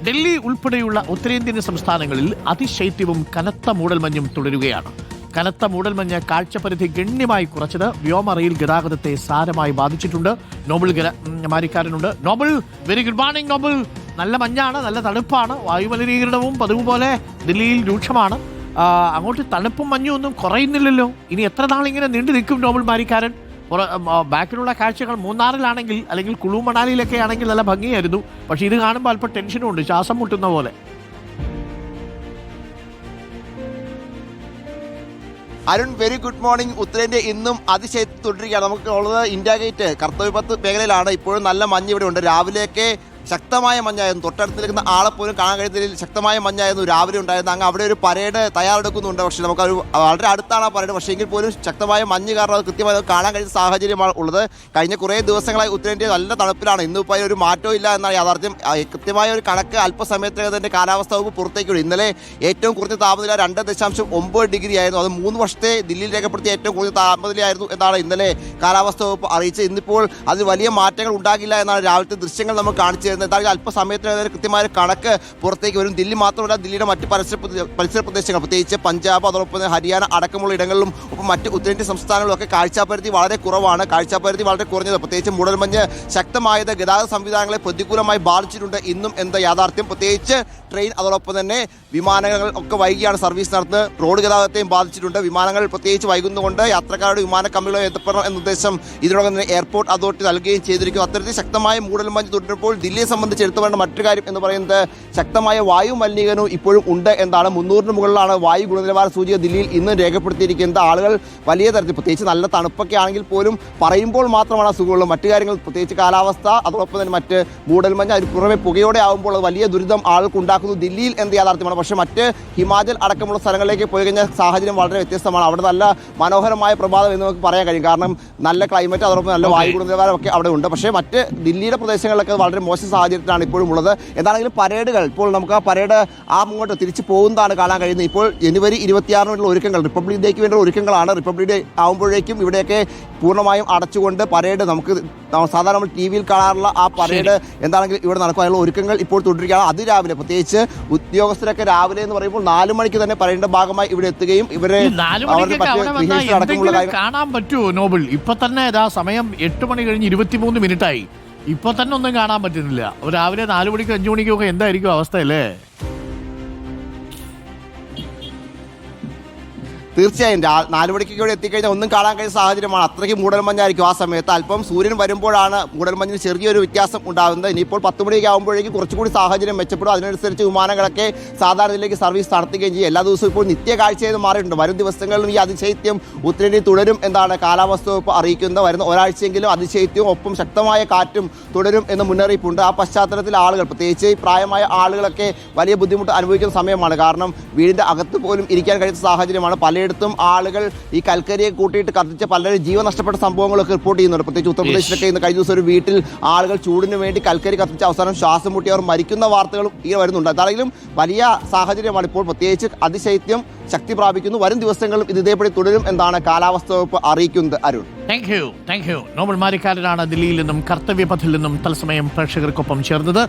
ഡൽഹി ഉൾപ്പെടെയുള്ള ഉത്തരേന്ത്യൻ സംസ്ഥാനങ്ങളിൽ അതിശൈത്യവും കനത്ത മൂടൽമഞ്ഞും തുടരുകയാണ്. കനത്ത മൂടൽമഞ്ഞ് കാഴ്ചപരിധി ഗണ്യമായി കുറച്ചത് വ്യോമറയിൽ ഗതാഗതത്തെ സാരമായി ബാധിച്ചിട്ടുണ്ട്. നോബിൾ മാരിക്കാരനുണ്ട്. Noble, very good morning Noble. നല്ല മഞ്ഞാണ്, നല്ല തണുപ്പാണ്, വായുമലിനീകരണവും പതിവ് പോലെ ദില്ലിയിൽ രൂക്ഷമാണ്. അങ്ങോട്ട് തണുപ്പും മഞ്ഞും ഒന്നും കുറയുന്നില്ലല്ലോ. ഇനി എത്ര നാളിങ്ങനെ നീണ്ടു നിൽക്കും നോബിൾ മാരിക്കാരൻ? ബാക്കിലുള്ള കാഴ്ചകൾ മൂന്നാറിലാണെങ്കിൽ അല്ലെങ്കിൽ കുളു മണാലിയിലൊക്കെ ആണെങ്കിൽ നല്ല ഭംഗിയായിരുന്നു. പക്ഷെ ഇത് കാണുമ്പോൾ അല്പം ടെൻഷനും ഉണ്ട്, ശ്വാസം മുട്ടുന്ന പോലെ. Arun, very good morning. ഉത്തരേന്ത്യ ഇന്നും അതിശൈത്യം തുടരുകയാണ്. നമുക്ക് ഉള്ളത് ഇന്ത്യ ഗേറ്റ് കർത്തവ്യപത്ത് മേഖലയിലാണ്. ഇപ്പോഴും നല്ല മഞ്ഞ് ഇവിടെ ഉണ്ട്. രാവിലെയൊക്കെ ശക്തമായ മഞ്ഞായിരുന്നു. തൊട്ടടുത്ത് നിൽക്കുന്ന ആളെ പോലും കാണാൻ കഴിയുന്നതിൽ ശക്തമായ മഞ്ഞായിരുന്നു രാവിലെ ഉണ്ടായിരുന്നത്. അങ്ങ് അവിടെ ഒരു പരേഡ് തയ്യാറെടുക്കുന്നുണ്ട്. പക്ഷേ നമുക്കൊരു വളരെ അടുത്താണ് ആ പരേഡ്. പക്ഷേ എങ്കിൽ പോലും ശക്തമായ മഞ്ഞ് കാരണം അത് കൃത്യമായി കാണാൻ കഴിയുന്ന സാഹചര്യമാണ് ഉള്ളത്. കഴിഞ്ഞ കുറേ ദിവസങ്ങളായി ഉത്തരേന്ത്യ നല്ല തണുപ്പിലാണ്. ഇന്നിപ്പോൾ ഒരു മാറ്റവും ഇല്ല എന്നാണ് യാഥാർത്ഥ്യം. കൃത്യമായ ഒരു കണക്ക് അല്പസമയത്തിനകം തന്നെ കാലാവസ്ഥാ വകുപ്പ് പുറത്തേക്ക് വിടും. ഇന്നലെ ഏറ്റവും കുറഞ്ഞ താപനില 2.9 ഡിഗ്രി ആയിരുന്നു. അത് 3 വർഷത്തെ ദില്ലിയിൽ രേഖപ്പെടുത്തിയ ഏറ്റവും കുറഞ്ഞ താപനിലയായിരുന്നു എന്നാണ് ഇന്നലെ കാലാവസ്ഥാ വകുപ്പ് അറിയിച്ചത്. ഇന്നിപ്പോൾ അതിൽ വലിയ മാറ്റങ്ങൾ ഉണ്ടാകില്ല എന്നാണ് രാവിലത്തെ ദൃശ്യങ്ങൾ നമ്മൾ കാണിച്ചു. എന്തായാലും അല്പസമയത്തിന് കൃത്യമായ കണക്ക് പുറത്തേക്ക് വരും. ദില്ലി മാത്രമല്ല, ദില്ലിയുടെ മറ്റ് പരിസര പ്രദേശങ്ങൾ, പ്രത്യേകിച്ച് പഞ്ചാബ്, അതോടൊപ്പം ഹരിയാന അടക്കമുള്ള ഇടങ്ങളിലും ഒപ്പം മറ്റ് ഉത്തരേന്ത്യൻ സംസ്ഥാനങ്ങളിലൊക്കെ കാഴ്ചാപരിധി വളരെ കുറവാണ്. കാഴ്ചാപരിധി വളരെ കുറഞ്ഞത്, പ്രത്യേകിച്ച് മൂടൽമഞ്ഞ് ശക്തമായത് ഗതാഗത സംവിധാനങ്ങളെ പ്രതികൂലമായി ബാധിച്ചിട്ടുണ്ട്. ഇന്നും എന്താ യാഥാർത്ഥ്യം? പ്രത്യേകിച്ച് ട്രെയിൻ, അതോടൊപ്പം തന്നെ വിമാനങ്ങൾ ഒക്കെ വൈകിയാണ് സർവീസ് നടത്തുന്നത്. റോഡ് ഗതാഗതത്തെയും ബാധിച്ചിട്ടുണ്ട്. വിമാനങ്ങൾ പ്രത്യേകിച്ച് വൈകുന്നതുകൊണ്ട് യാത്രക്കാരുടെ വിമാന കമ്പനികളെ എത്തപ്പെടണം എന്ന നിർദ്ദേശം ഇതിനോടൊപ്പം തന്നെ എയർപോർട്ട് അതോറിറ്റി നൽകുകയും ചെയ്തിരിക്കുന്നു. അത്തരത്തിൽ ശക്തമായ മൂടൽമഞ്ഞ് തുടരുമ്പോൾ ദില്ലിയെ സംബന്ധിച്ച് എടുത്തു വേണ്ട മറ്റൊരു കാര്യം എന്ന് പറയുന്നത് ശക്തമായ വായു മലിനീകരണവും ഇപ്പോഴും ഉണ്ട് എന്നാണ്. 300-ന് മുകളിലാണ് വായു ഗുണനിലവാര സൂചിക ദില്ലിയിൽ ഇന്ന് രേഖപ്പെടുത്തിയിരിക്കുന്നത്. ആളുകൾ വലിയ തരത്തിൽ, പ്രത്യേകിച്ച് നല്ല തണുപ്പൊക്കെ ആണെങ്കിൽ പോലും പറയുമ്പോൾ മാത്രമാണ് അസുഖമുള്ളത്. മറ്റു കാര്യങ്ങൾ, പ്രത്യേകിച്ച് കാലാവസ്ഥ, അതോടൊപ്പം തന്നെ മറ്റ് മൂടൽമഞ്ഞ്, അതിന് പുറമെ പുകയോടെ ആകുമ്പോൾ വലിയ ദുരിതം ആളുകൾക്ക് ഉണ്ടാക്കുന്നു ദില്ലിയിൽ എന്ത് യാഥാർത്ഥ്യമാണ്. പക്ഷേ മറ്റ് ഹിമാചൽ അടക്കമുള്ള സ്ഥലങ്ങളിലേക്ക് പോയി കഴിഞ്ഞാൽ സാഹചര്യം വളരെ വ്യത്യസ്തമാണ്. അവിടെ നല്ല മനോഹരമായ പ്രഭാതം എന്ന് നമുക്ക് പറയാൻ കഴിയും. കാരണം നല്ല ക്ലൈമറ്റ്, അതോടൊപ്പം നല്ല വായു ഗുണനിലവാരമൊക്കെ അവിടെ ഉണ്ട്. പക്ഷേ മറ്റ് ദില്ലിയുടെ പ്രദേശങ്ങളിലൊക്കെ വളരെ മോശം സാഹചര്യത്തിലാണ് ഇപ്പോഴും ഉള്ളത്. എന്താണെങ്കിലും പരേഡുകൾ, ഇപ്പോൾ നമുക്ക് ആ പരേഡ് അങ്ങോട്ട് തിരിച്ചു പോകുന്നതാണ് കാണാൻ കഴിയുന്നത്. ഇപ്പോൾ ജനുവരി 26 വേണ്ടിയുള്ള ഒരുക്കങ്ങൾ, റിപ്പബ്ലിക് ഡേക്ക് വേണ്ടിയുള്ള ഒരുക്കങ്ങളാണ്. റിപ്പബ്ലിക് ഡേ ആകുമ്പോഴേക്കും ഇവിടെയൊക്കെ പൂർണ്ണമായും അടച്ചുകൊണ്ട് പരേഡ്, നമുക്ക് സാധാരണ നമ്മൾ ടി വിയിൽ കാണാറുള്ള ആ പരേഡ് എന്താണെങ്കിലും ഇവിടെ നടക്കും. അതിനുള്ള ഒരുക്കങ്ങൾ ഇപ്പോൾ തുടരുകയാണ്. അതിരാവിലെ, പ്രത്യേകിച്ച് ഉദ്യോഗസ്ഥരൊക്കെ രാവിലെ എന്ന് പറയുമ്പോൾ 4 മണിക്ക് തന്നെ പരേഡിന്റെ ഭാഗമായി ഇവിടെ എത്തുകയും ഇവരെ കാണാൻ പറ്റുമോ നോബിൾ? ഇപ്പൊ തന്നെ സമയം 8 മണി കഴിഞ്ഞ് 23 മിനിറ്റായി. ഇപ്പൊ തന്നെ ഒന്നും കാണാൻ പറ്റുന്നില്ല. രാവിലെ 4 മണിക്കും 5 മണിക്കും ഒക്കെ എന്തായിരിക്കും അവസ്ഥയല്ലേ? തീർച്ചയായും 4 മണിക്ക് ഇവിടെ എത്തിക്കഴിഞ്ഞാൽ ഒന്നും കാണാൻ കഴിയുന്ന സാഹചര്യമാണ്. അത്രയ്ക്ക് മൂടൽമഞ്ഞായിരിക്കും ആ സമയത്ത്. അല്പം സൂര്യൻ വരുമ്പോഴാണ് മൂടൽമഞ്ഞിന് ചെറിയൊരു വ്യത്യാസം ഉണ്ടാകുന്നത്. ഇനിയിപ്പോൾ 10 മണിയൊക്കെ ആകുമ്പോഴേക്കും കുറച്ചുകൂടി സാഹചര്യം മെച്ചപ്പെടും. അതിനനുസരിച്ച് വിമാനങ്ങളൊക്കെ സാധാരണയിലേക്ക് സർവീസ് നടത്തുകയും ചെയ്യും. എല്ലാ ദിവസവും ഇപ്പോൾ നിത്യ കാഴ്ചയെന്ന് മാറിയിട്ടുണ്ട്. വരും ദിവസങ്ങളിലും ഈ അതിശൈത്യം ഉത്തരേന്ത്യയിൽ തുടരും എന്നാണ് കാലാവസ്ഥാ വകുപ്പ് അറിയിക്കുന്നത്. വരുന്ന ഒരാഴ്ചയെങ്കിലും അതിശൈത്യവും ഒപ്പം ശക്തമായ കാറ്റും തുടരും എന്ന് മുന്നറിയിപ്പുണ്ട്. ആ പശ്ചാത്തലത്തിൽ ആളുകൾ, പ്രത്യേകിച്ച് പ്രായമായ ആളുകളൊക്കെ വലിയ ബുദ്ധിമുട്ട് അനുഭവിക്കുന്ന സമയമാണ്. കാരണം വീടിൻ്റെ അകത്ത് പോലും ഇരിക്കാൻ കഴിയുന്ന സാഹചര്യമാണ്. പലയിടത്തും ആളുകൾ ഈ കൽക്കരിയെ കൂട്ടിയിട്ട് കത്തിച്ച് പലരും ജീവൻ നഷ്ടപ്പെട്ട സംഭവങ്ങളൊക്കെ റിപ്പോർട്ട് ചെയ്യുന്നുണ്ട്. പ്രത്യേകിച്ച് ഉത്തർപ്രദേശിലൊക്കെ ഇന്ന് കഴിഞ്ഞ ദിവസം ഒരു വീട്ടിൽ ആളുകൾ ചൂടിന് വേണ്ടി കൽക്കരി കത്തിച്ച് അവസാനം ശ്വാസം മുട്ടി അവർ മരിക്കുന്ന വാർത്തകളും ഈ വരുന്നുണ്ട്. എന്താണെങ്കിലും വലിയ സാഹചര്യമാണ് ഇപ്പോൾ. പ്രത്യേകിച്ച് അതിശൈത്യം ശക്തി പ്രാപിക്കുന്നു. വരും ദിവസങ്ങളിലും ഇത് ഇതേപടി തുടരും എന്നാണ് കാലാവസ്ഥാ വകുപ്പ് അറിയിക്കുന്നത്. Arun, thank you. നോബിൾ മാരിക്കാരനാണ് ദില്ലിയിൽ നിന്നും കർത്തവ്യപഥിൽ നിന്നും തത്സമയം പ്രേക്ഷകർക്കൊപ്പം ചേർന്നത്.